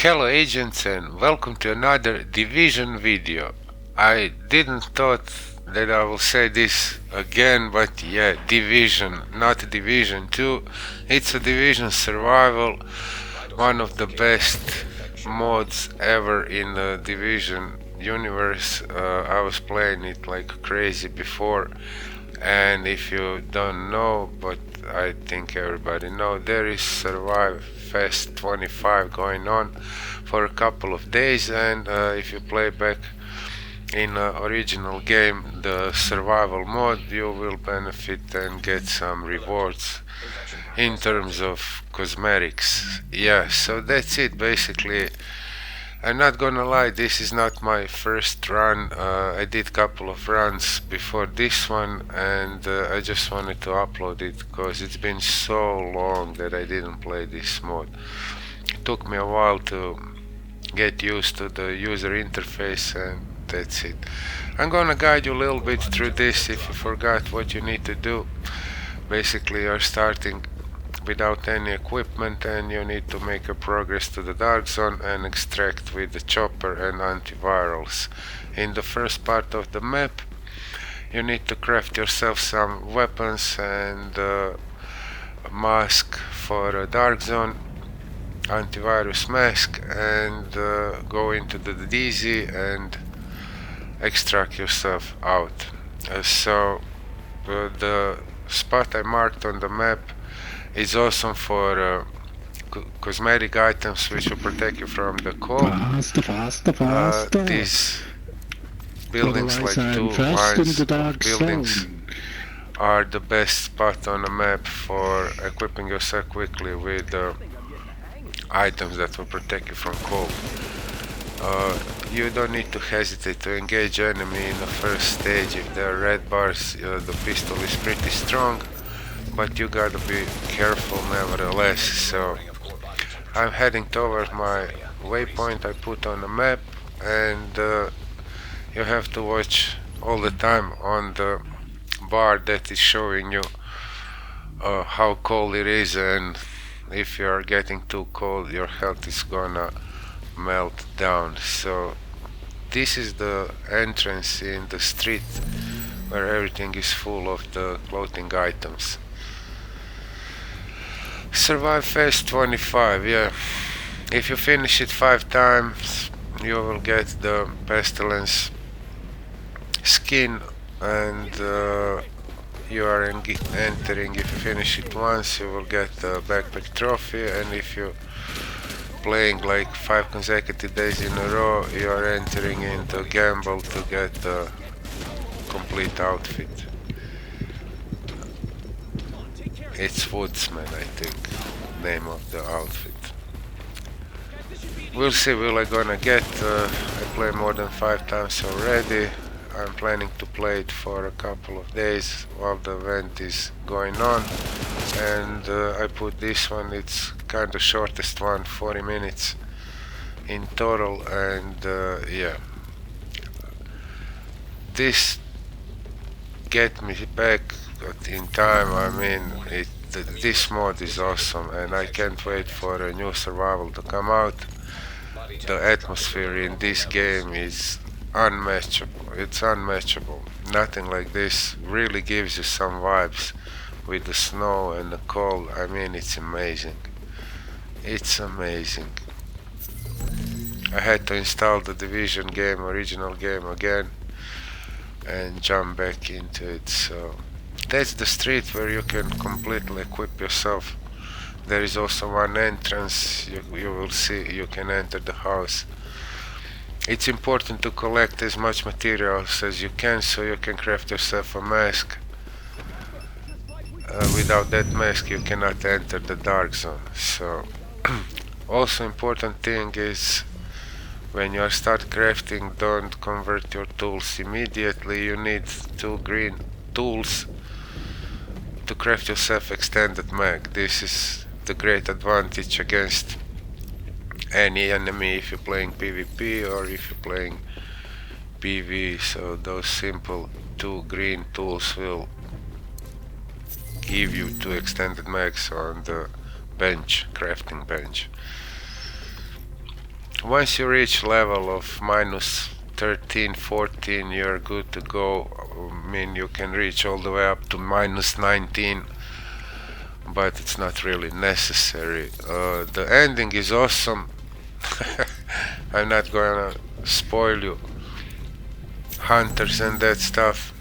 Hello agents and welcome to another Division video. I didn't thought that I will say this again, but yeah, Division, not Division 2. It's a Division survival, one of the best mods ever in the Division universe. I was playing it like crazy before, and if you don't know, but I think everybody know, there is Survive Fest 25 going on for a couple of days, and if you play back in original game the survival mode, you will benefit and get some rewards in terms of cosmetics. Yeah, so that's it basically. I'm not gonna lie, this is not my first run. I did couple of runs before this one, and I just wanted to upload it because it's been so long that I didn't play this mode. It took me a while to get used to the user interface, and that's it. I'm gonna guide you a little bit through this if you forgot what you need to do. Basically, you're starting without any equipment and you need to make a progress to the dark zone and extract with the chopper and antivirals. In the first part of the map you need to craft yourself some weapons and a mask for a dark zone, antivirus mask, and go into the DZ and extract yourself out. The spot I marked on the map is awesome for cosmetic items which will protect you from the cold. Faster. These buildings, like Otherwise two I'm first lines in the of dark buildings, zone. are the best spot on the map for equipping yourself quickly with items that will protect you from cold. You don't need to hesitate to engage enemy in the first stage. If there are red bars, the pistol is pretty strong, but you gotta be careful nevertheless. So I'm heading towards my waypoint I put on the map, and you have to watch all the time on the bar that is showing you how cold it is, and if you are getting too cold your health is gonna melt down. So this is the entrance in the street where everything is full of the clothing items. Survive Fest 25, yeah. If you finish it 5 times, you will get the Pestilence skin, and you are entering. If you finish it once, you will get the backpack trophy, and if you playing like 5 consecutive days in a row, you are entering into gamble to get the complete outfit. It's Woodsman, I think, name of the outfit. We'll see, will I gonna get, I play more than 5 times already. I'm planning to play it for a couple of days while the event is going on, and I put this one, it's kinda shortest one, 40 minutes in total, and yeah. This get me back in time. I mean, this mod is awesome, and I can't wait for a new survival to come out. The atmosphere in this game is unmatchable. It's unmatchable. Nothing like this really gives you some vibes with the snow and the cold. I mean, it's amazing. It's amazing. I had to install the Division game, original game again, and jump back into it. So that's the street where you can completely equip yourself. There is also one entrance. You will see you can enter the house. It's important to collect as much materials as you can so you can craft yourself a mask. Without that mask you cannot enter the dark zone. So also important thing is, when you start crafting, don't convert your tools immediately. You need 2 green tools to craft yourself extended mag. This is the great advantage against any enemy if you're playing PvP or if you're playing PV. So those simple 2 green tools will give you 2 extended mags on the bench, crafting bench. Once you reach level of minus 13, 14, you're good to go. I mean, you can reach all the way up to minus 19, but it's not really necessary. The ending is awesome. I'm not gonna spoil you hunters and that stuff.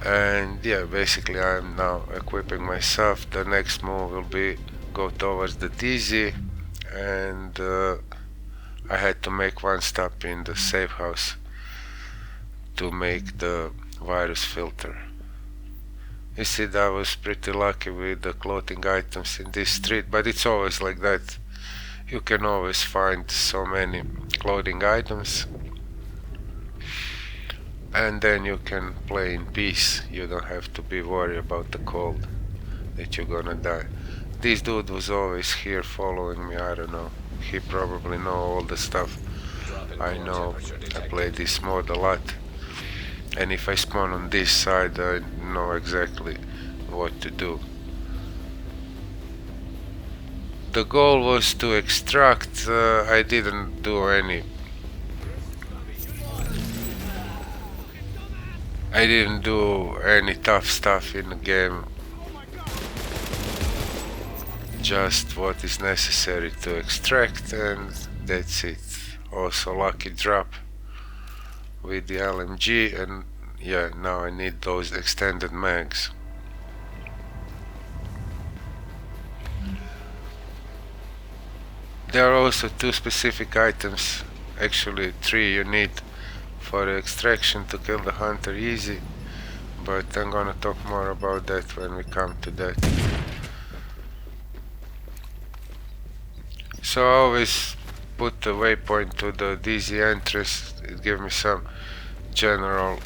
And yeah, basically I'm now equipping myself. The next move will be go towards the DZ, and I had to make one stop in the safe house to make the virus filter. You see, I was pretty lucky with the clothing items in this street, but it's always like that. You can always find so many clothing items, and then you can play in peace. You don't have to be worried about the cold that you're gonna die. This dude was always here following me. I don't know, he probably know all the stuff I know. I play this mode a lot, and if I spawn on this side I know exactly what to do. The goal was to extract. I didn't do any tough stuff in the game, just what is necessary to extract, and that's it. Also lucky drop with the LMG, and yeah, now I need those extended mags. There are also two specific items, actually three, you need for extraction to kill the hunter easy, but I'm gonna talk more about that when we come to that. So I always put the waypoint to the DZ entrance. It gives me some general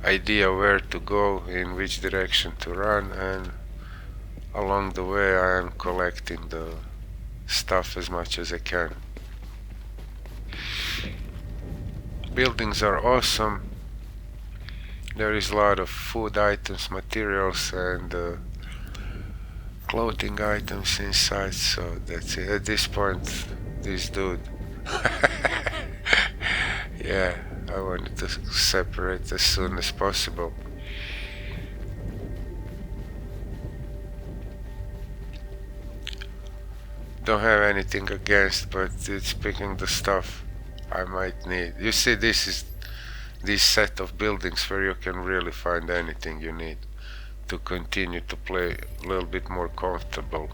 idea where to go, in which direction to run, and along the way I am collecting the stuff as much as I can. Buildings are awesome. There is a lot of food items, materials, and clothing items inside, so that's it. At this point, this dude yeah, I wanted to separate as soon as possible. Don't have anything against, but it's picking the stuff I might need. You see, this is this set of buildings where you can really find anything you need to continue to play a little bit more comfortable.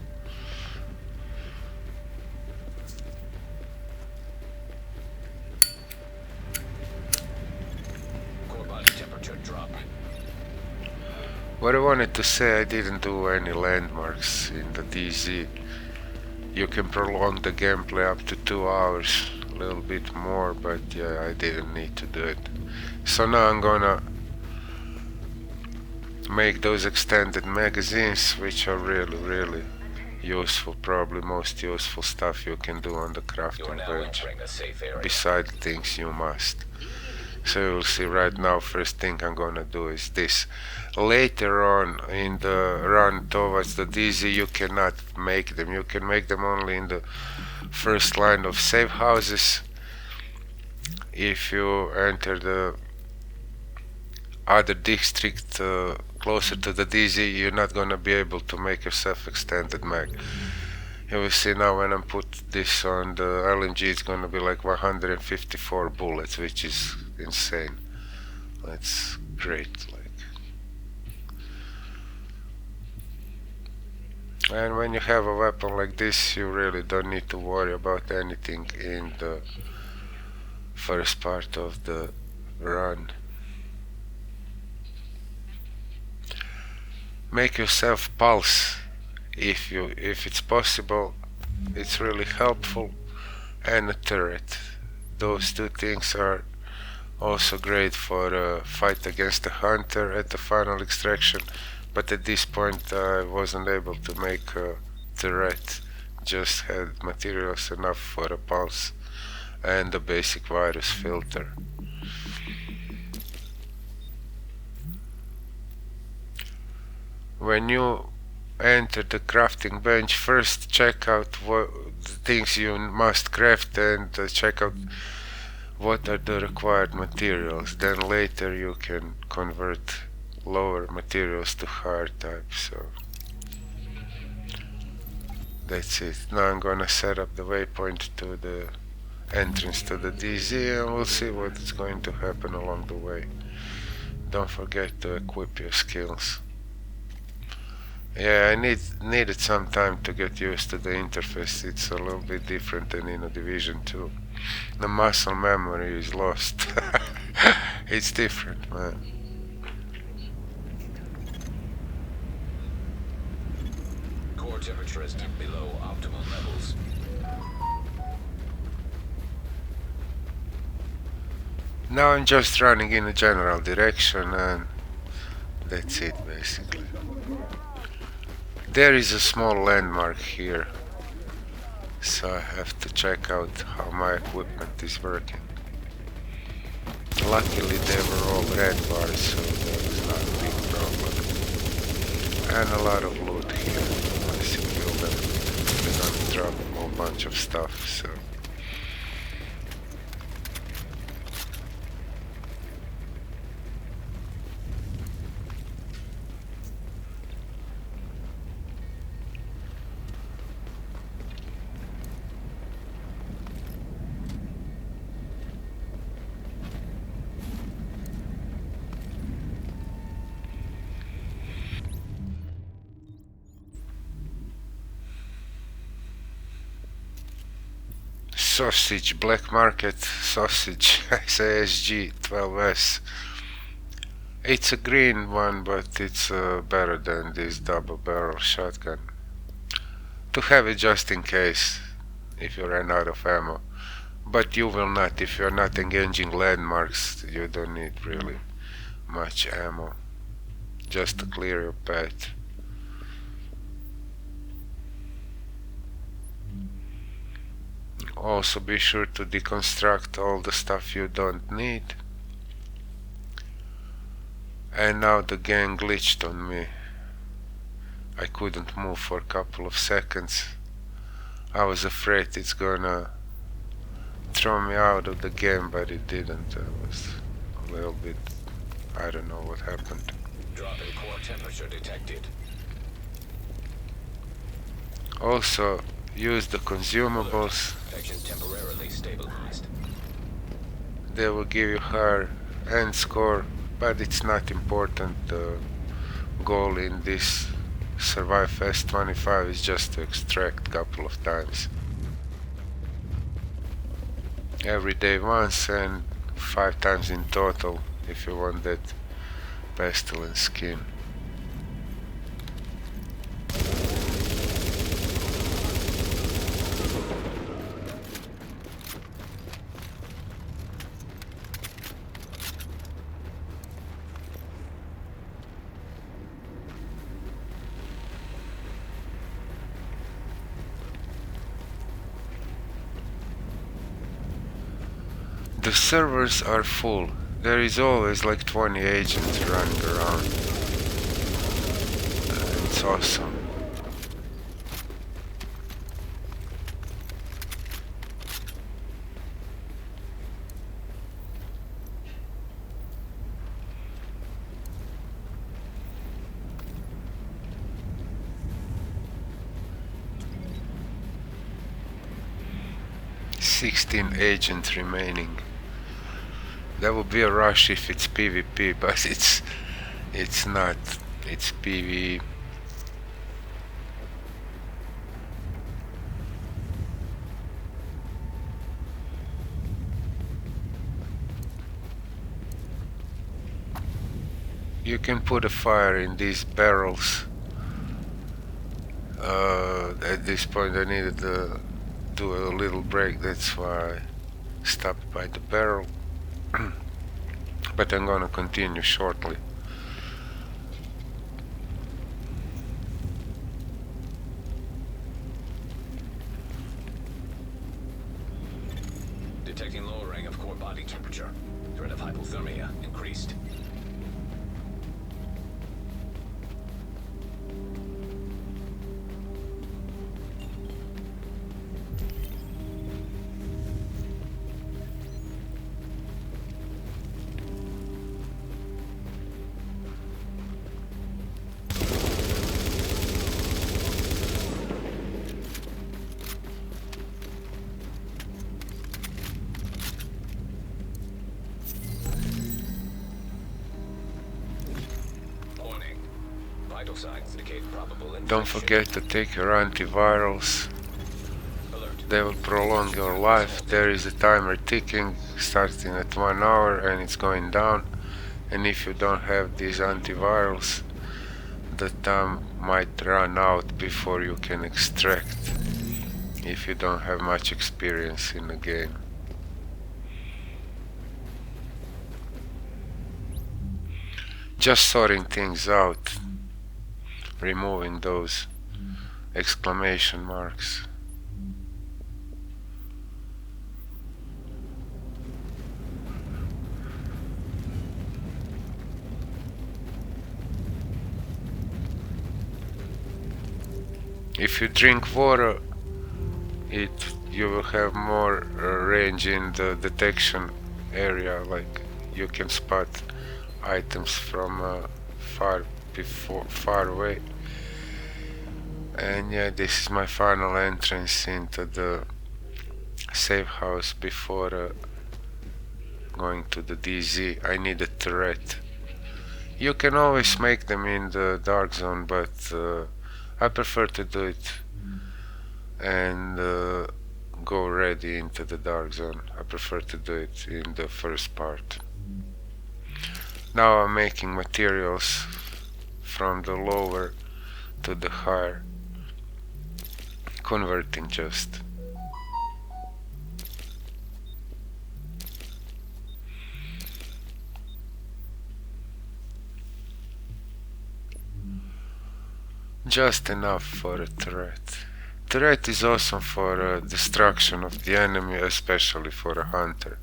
What I wanted to say, I didn't do any landmarks in the DZ. You can prolong the gameplay up to 2 hours, a little bit more, but yeah, I didn't need to do it. So now I'm gonna make those extended magazines, which are really useful, probably most useful stuff you can do on the crafting bench, beside things you must. So you'll see right now, first thing I'm gonna do is this. Later on in the run towards the DZ you cannot make them. You can make them only in the first line of safe houses. If you enter the other district closer to the DZ, you're not gonna be able to make yourself extended mag. You will see now when I put this on the LMG, it's gonna be like 154 bullets, which is insane. That's great. And when you have a weapon like this, you really don't need to worry about anything in the first part of the run. Make yourself pulse if it's possible. It's really helpful, and a turret. Those two things are also great for a fight against the hunter at the final extraction, but at this point I wasn't able to make a turret, just had materials enough for a pulse and a basic virus filter. When you enter the crafting bench, first check out things you must craft and check out what are the required materials. Then later you can convert lower materials to higher types. So that's it. Now I'm gonna set up the waypoint to the entrance to the DZ, and we'll see what is going to happen along the way. Don't forget to equip your skills. Yeah, I needed some time to get used to the interface. It's a little bit different than in a Division 2. The muscle memory is lost. It's different, man. Core temperature is below optimal levels. Now I'm just running in a general direction, and that's it basically. There is a small landmark here, so I have to check out how my equipment is working. Luckily they were all red bars, so that was not a big problem. And a lot of loot here. Once you kill them, they're gonna drop a whole bunch of stuff, so. Sausage, black market sausage, SASG 12S. It's a green one, but it's better than this double barrel shotgun. To have it just in case, if you run out of ammo. But you will not, if you're not engaging landmarks, you don't need really much ammo. Just to clear your path. Also be sure to deconstruct all the stuff you don't need. And now the gang glitched on me. I couldn't move for a couple of seconds. I was afraid it's gonna throw me out of the game, but it didn't. I was a little bit, I don't know what happened. Drop in core temperature detected. Also use the consumables. Infection temporarily stabilized. They will give you higher end score, but it's not important. The goal in this Survive Fast 25 is just to extract a couple of times. Every day once, and 5 times in total if you want that pestilence skin. The servers are full. There is always like 20 agents running around. It's awesome. "16 agents remaining." That would be a rush if it's PvP, but it's not. It's PvE. You can put a fire in these barrels. At this point I needed to do a little break, that's why I stopped by the barrel. But I'm gonna continue shortly. Detecting lowering of core body temperature. Threat of hypothermia increased. Vital signs indicate probable infection. Don't forget to take your antivirals. Alert. They will prolong your life. There is a timer ticking starting at 1 hour and it's going down. And if you don't have these antivirals, the time might run out before you can extract, if you don't have much experience in the game. Just sorting things out, removing those exclamation marks. If you drink water, you will have more range in the detection area, like you can spot items from far away. And yeah, this is my final entrance into the safe house before going to the DZ. I need a turret. You can always make them in the dark zone, but I prefer to do it and go ready into the dark zone. I prefer to do it in the first part. Now I'm making materials from the lower to the higher, converting just. Just enough for a turret. Turret is awesome for destruction of the enemy, especially for a hunter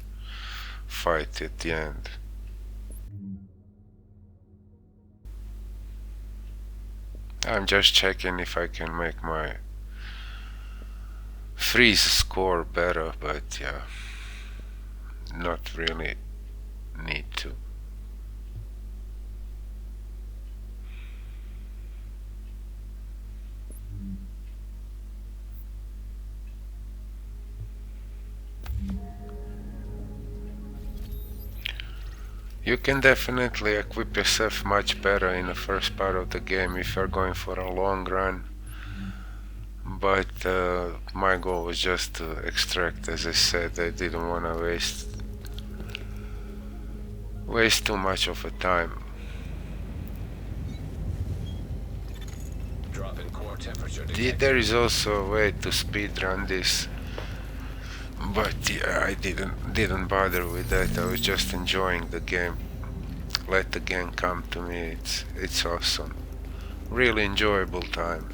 fight at the end. I'm just checking if I can make my freeze score better, but yeah, not really need to. You can definitely equip yourself much better in the first part of the game if you're going for a long run, but my goal was just to extract. As I said, I didn't want to waste too much of a time. Drop in core temperature detected. There is also a way to speedrun this, but yeah, I didn't bother with that. I was just enjoying the game. Let the game come to me. It's awesome. Really enjoyable time.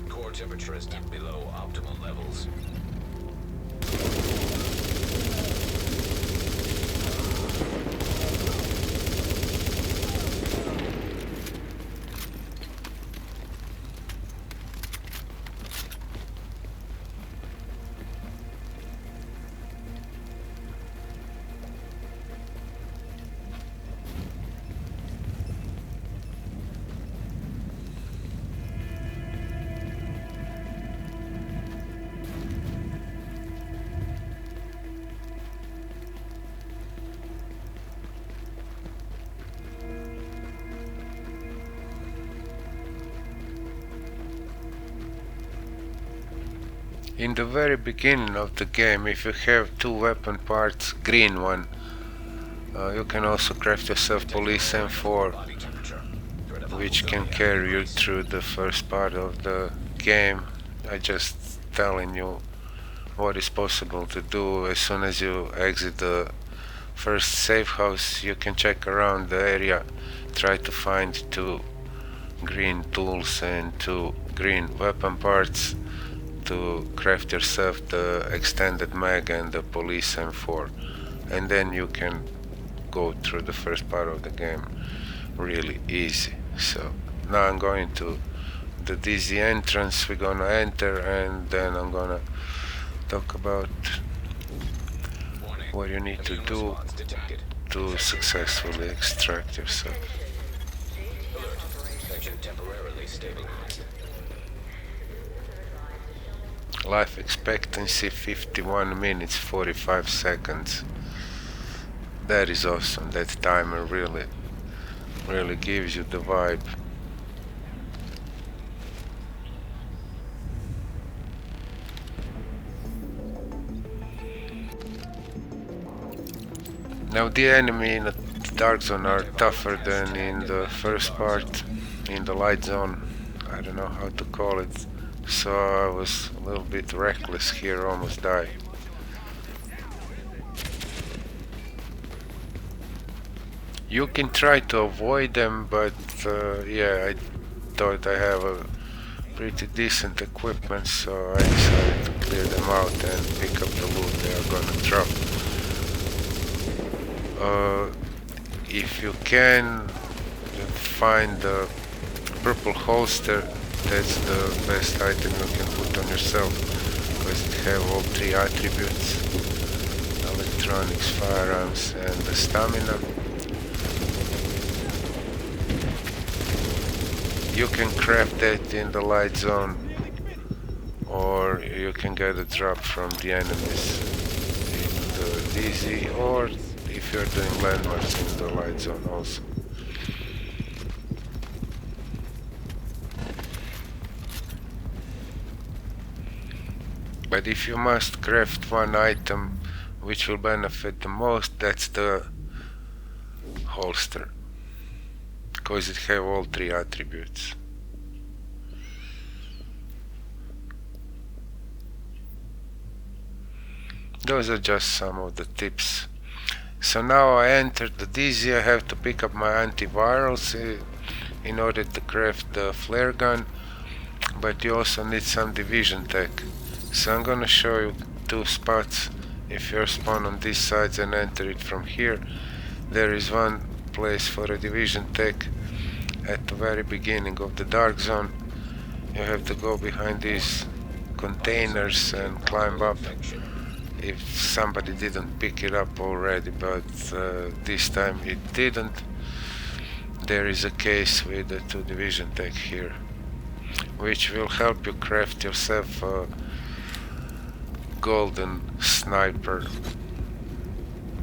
Core temperature is dipped below optimal levels. In the very beginning of the game, if you have two weapon parts, green one, you can also craft yourself police M4, Body temperature. You're in a which can hypothermia. carry you Increased. through the first part of the game. I just telling you what is possible to do. As soon as you exit the first safe house, you can check around the area, try to find two green tools and two green weapon parts to craft yourself the extended mag and the police M4, and then you can go through the first part of the game really easy. So now I'm going to the DZ entrance. We're gonna enter, and then I'm gonna talk about Warning. what you need to Immune do response detected. to successfully extract yourself. Alert. Section temporarily stabilized. Life expectancy 51 minutes 45 seconds. That is awesome. That timer really gives you the vibe. Now the enemy in the dark zone are tougher than in the first part, in the light zone. I don't know how to call it. So I was a little bit reckless here, almost died. You can try to avoid them, but yeah, I thought I have a pretty decent equipment, so I decided to clear them out and pick up the loot they are gonna drop. If you can find the purple holster, that's the best item you can put on yourself, because it have all three attributes: electronics, firearms, and the stamina. You can craft that in the light zone, or you can get a drop from the enemies in the DZ, or if you're doing landmarks in the light zone also. But if you must craft one item which will benefit the most, that's the holster, because it have all three attributes. Those are just some of the tips. So now I entered the DZ. I have to pick up my antivirals in order to craft the flare gun, but you also need some division tech. So I'm gonna show you two spots. If you spawn on these sides and enter it from here, there is one place for a division tech at the very beginning of the dark zone. You have to go behind these containers and climb up. If somebody didn't pick it up already, but this time it didn't, there is a case with the two division tech here, which will help you craft yourself a golden sniper,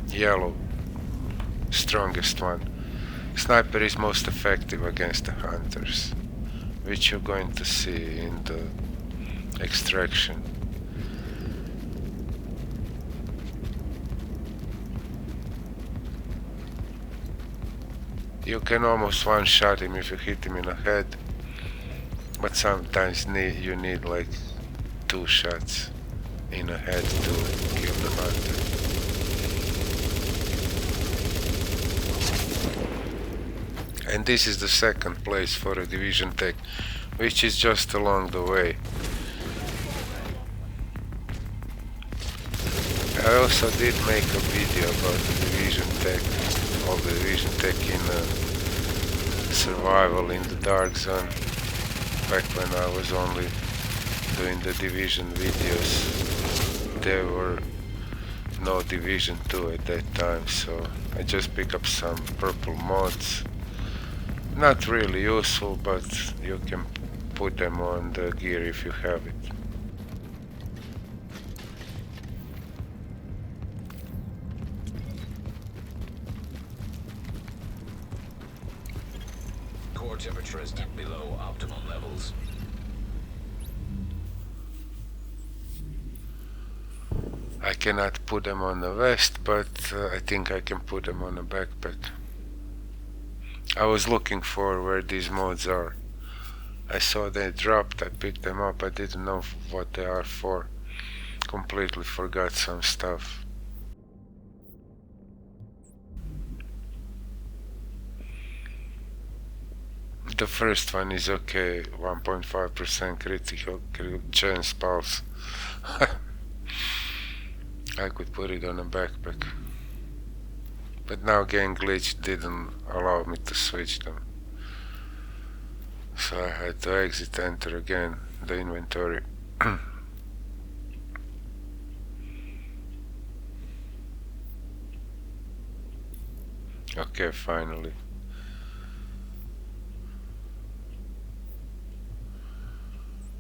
yellow, strongest one. Sniper is most effective against the hunters, which you're going to see in the extraction. You can almost one-shot him if you hit him in the head, but sometimes you need like 2 shots in the head to kill the hunter. And this is the second place for a division tech, which is just along the way. I also did make a video about the division tech, all the division tech in survival in the dark zone, back when I was only doing the division videos. There were no division 2 at that time, so I just picked up some purple mods. Not really useful, but you can put them on the gear if you have it. Core temperature is below optimal levels. cannot put them on the vest, but I think I can put them on a backpack. I was looking for where these mods are. I saw they dropped, I picked them up, I didn't know what they are for. Completely forgot some stuff. The first one is okay, 1.5% critical chance pulse. I could put it on a backpack. But now game glitch didn't allow me to switch them. So I had to exit, enter again the inventory. Okay, finally.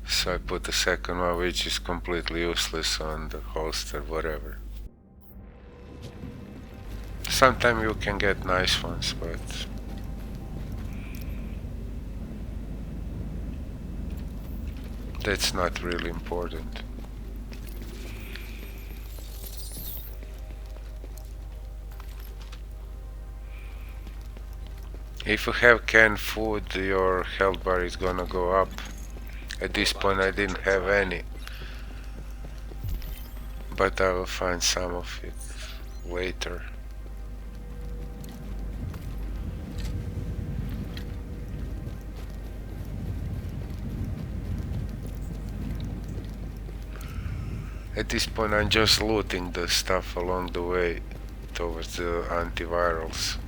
So I put the second one, which is completely useless, on the holster, whatever. Sometimes you can get nice ones, but that's not really important. If you have canned food, your health bar is gonna go up. At this point I didn't have any, but I will find some of it later. At this point I'm just looting the stuff along the way towards the antivirals.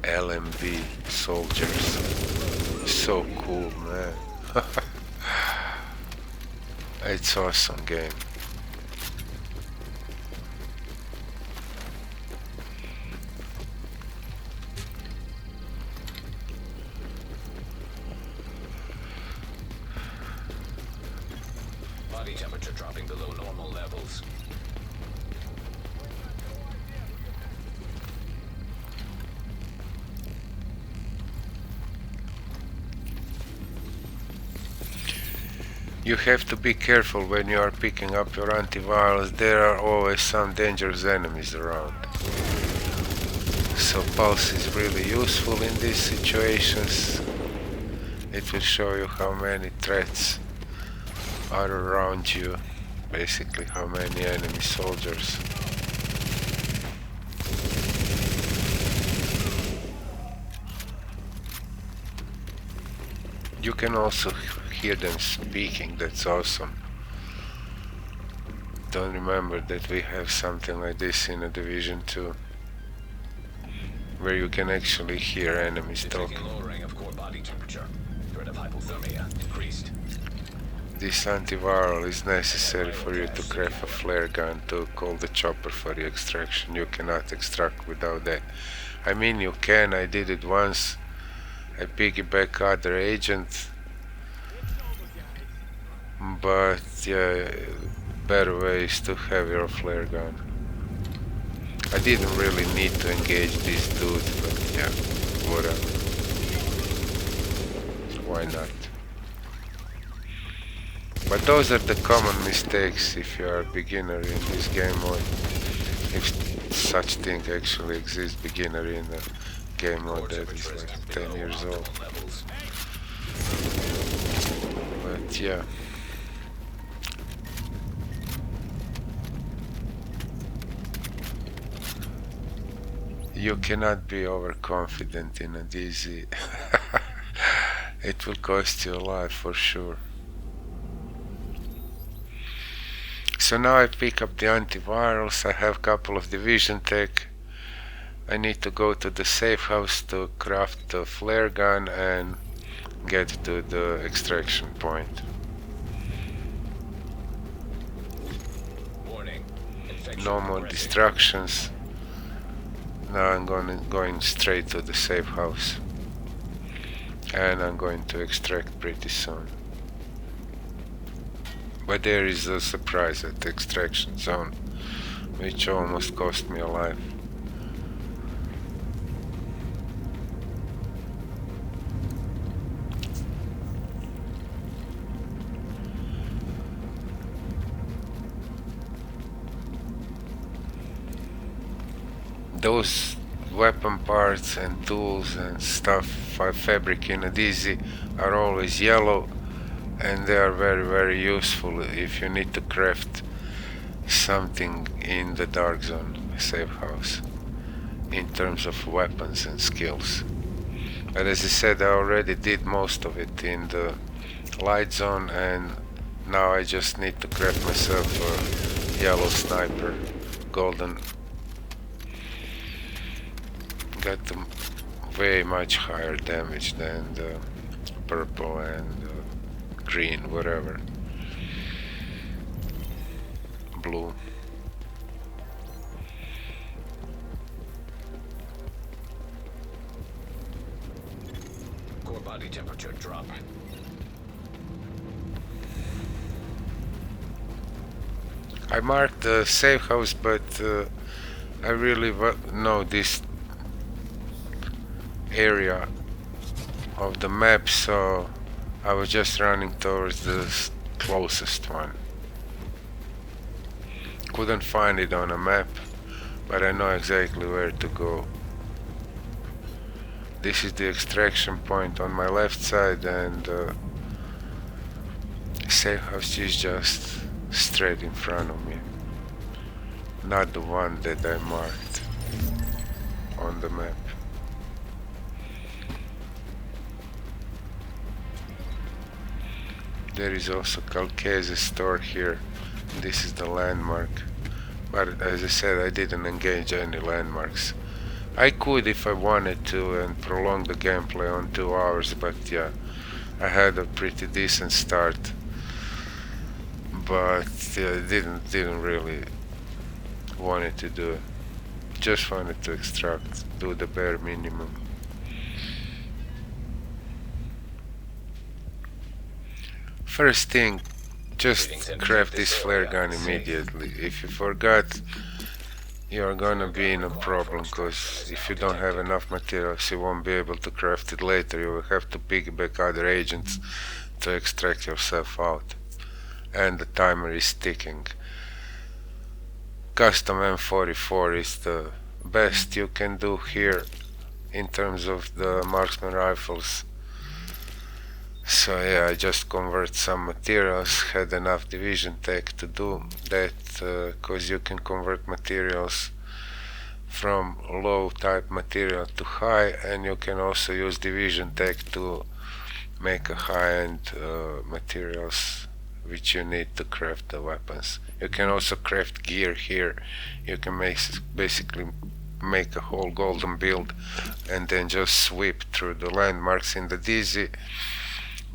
LMB soldiers. So cool, man. It's awesome game. Body temperature dropping below normal levels. You have to be careful when you are picking up your antivirals. There are always some dangerous enemies around. So pulse is really useful in these situations. It will show you how many threats are around you. Basically how many enemy soldiers. You can also hear them speaking, that's awesome. Don't remember that we have something like this in a Division 2, where you can actually hear enemies talking. Lowering of core body temperature. Threat of hypothermia increased. This antiviral is necessary for you to craft a flare gun to call the chopper for the extraction. You cannot extract without that. I mean, you can, I did it once. I piggyback other agent, but yeah, better way is to have your flare gun. I didn't really need to engage these dudes, but yeah, whatever. Why not? But those are the common mistakes if you are a beginner in this game mode. If such thing actually exists, beginner in a game mode that is like 10 years old. But yeah. You cannot be overconfident in a DZ. It will cost you a lot for sure. So now I pick up the antivirals. I have a couple of division tech. I need to go to the safe house to craft the flare gun and get to the extraction point. Warning. Infection No more progressing. distractions. Now I'm going straight to the safe house. And I'm going to extract pretty soon. But there is a surprise at the extraction zone, which almost cost me a life. those weapon parts and tools and stuff, fabric in a DZ, are always yellow, and they are very useful if you need to craft something in the dark zone safe house in terms of weapons and skills. But as I said, I already did most of it in the light zone, and now I just need to craft myself a yellow sniper, golden. Got them way much higher damage than the purple and green, whatever. Blue. Core body temperature drop. I marked the safe house, but I really know this area of the map, so I was just running towards the closest one. Couldn't find it on a map, but I know exactly where to go. This is the extraction point on my left side, and safe house is just straight in front of me, not the one that I marked on the map. There is also Calcase's store here. This is the landmark, but as I said, I didn't engage any landmarks. I could if I wanted to and prolong the gameplay on 2 hours, but yeah, I had a pretty decent start, but didn't really wanted to do it. Just wanted to extract, do the bare minimum. First thing, just craft this flare gun immediately. If you forgot, you're gonna be in a problem, because if you don't have enough materials, you won't be able to craft it later. You will have to piggyback other agents to extract yourself out, and the timer is ticking. Custom M44 is the best you can do here in terms of the marksman rifles. So yeah, I just convert some materials, had enough division tech to do that, cause you can convert materials from low type material to high, and you can also use division tech to make a high-end materials which you need to craft the weapons. You can also craft gear here. You can basically make a whole golden build and then just sweep through the landmarks in the DZ,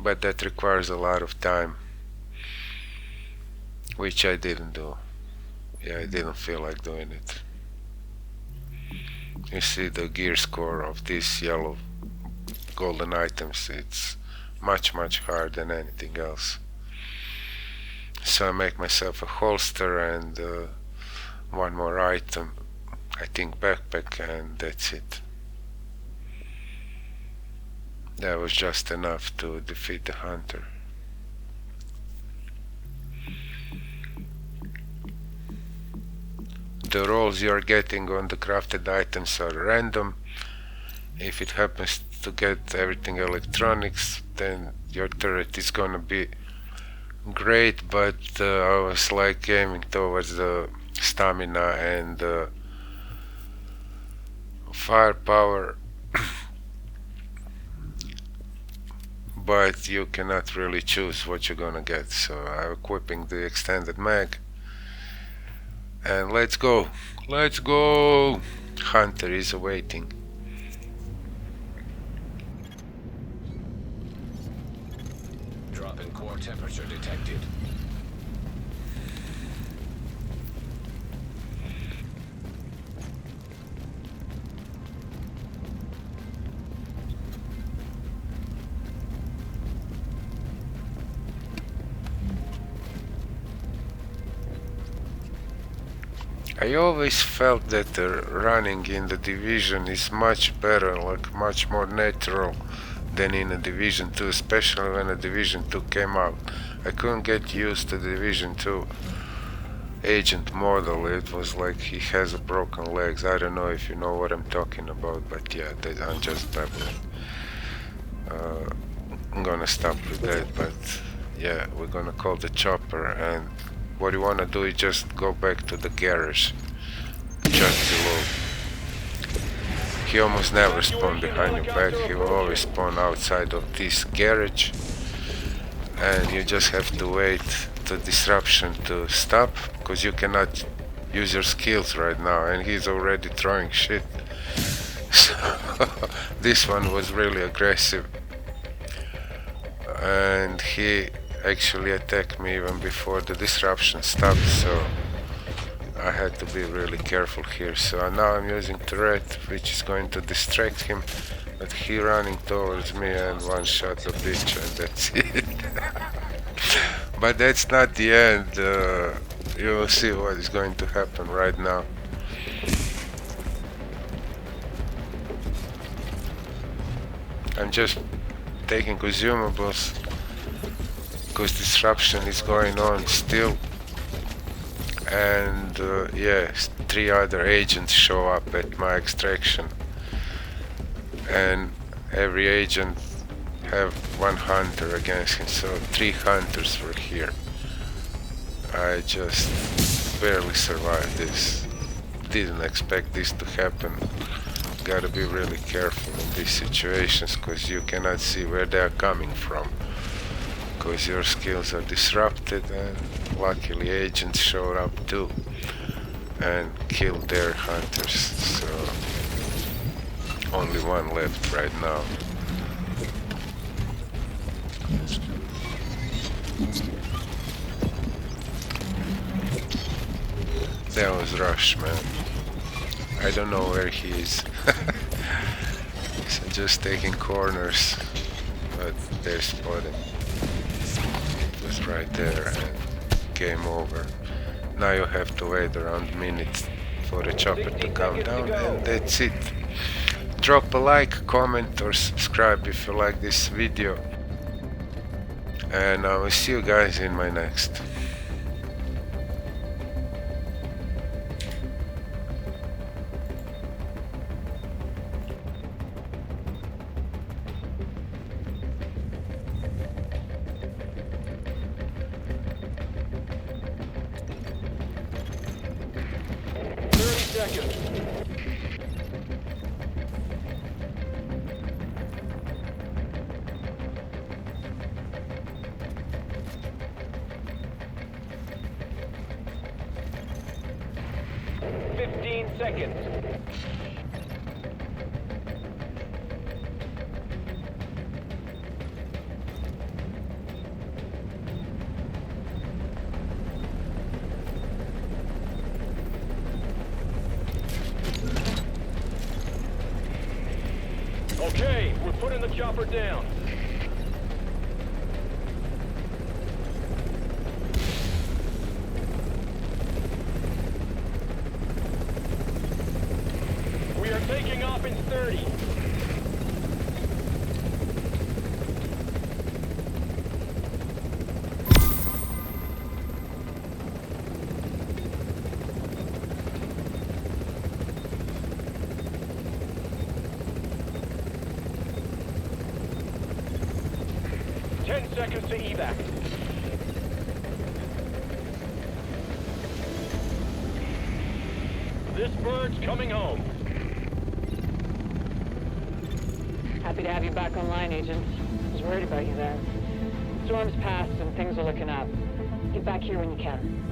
but that requires a lot of time, which I didn't do. Yeah, I didn't feel like doing it. You see the gear score of these yellow golden items, it's much higher than anything else. So I make myself a holster and one more item, I think backpack, and that's it. That was just enough to defeat the hunter. The rolls you are getting on the crafted items are random. If it happens to get everything electronics, then your turret is gonna be great, but I was like aiming towards the stamina and firepower, but you cannot really choose what you're gonna get. So I'm equipping the extended mag, and let's go. Hunter is awaiting. Drop in core temperature detected. I always felt that running in the Division is much better, like much more natural than in a Division 2, especially when a Division 2 came out. I couldn't get used to Division 2 agent model. It was like he has a broken legs. I don't know if you know what I'm talking about, but yeah, I'm just babbling. I'm gonna stop with that, but yeah, we're gonna call the chopper, and what you wanna do is just go back to the garage just below. He almost never spawn behind your back, he will always spawn outside of this garage, and you just have to wait the disruption to stop, because you cannot use your skills right now, and he's already throwing shit. So this one was really aggressive, and he actually attacked me even before the disruption stopped, so I had to be really careful here. So now I'm using turret, which is going to distract him, but he running towards me and one shot the bitch, and that's it. But that's not the end. You will see what is going to happen right now. I'm just taking consumables because disruption is going on still, and yeah, 3 other agents show up at my extraction, and every agent have 1 hunter against him, so 3 hunters were here. I just barely survived this. Didn't expect this to happen. Gotta be really careful in these situations, because you cannot see where they are coming from, because your skills are disrupted, and luckily agents showed up too and killed their hunters, so only 1 left right now. That was Rush, man. I don't know where he is. So just taking corners, but they're spotted. It was right there, and game over. Now you have to wait around a minute for the chopper to come down, and that's it. Drop a like, comment or subscribe if you like this video, and I will see you guys in my next. Seconds. Seconds. Okay, we're putting the chopper down. We are taking off in 30. Seconds to evac. This bird's coming home. Happy to have you back online, Agent. I was worried about you there. Storm's passed and things are looking up. Get back here when you can.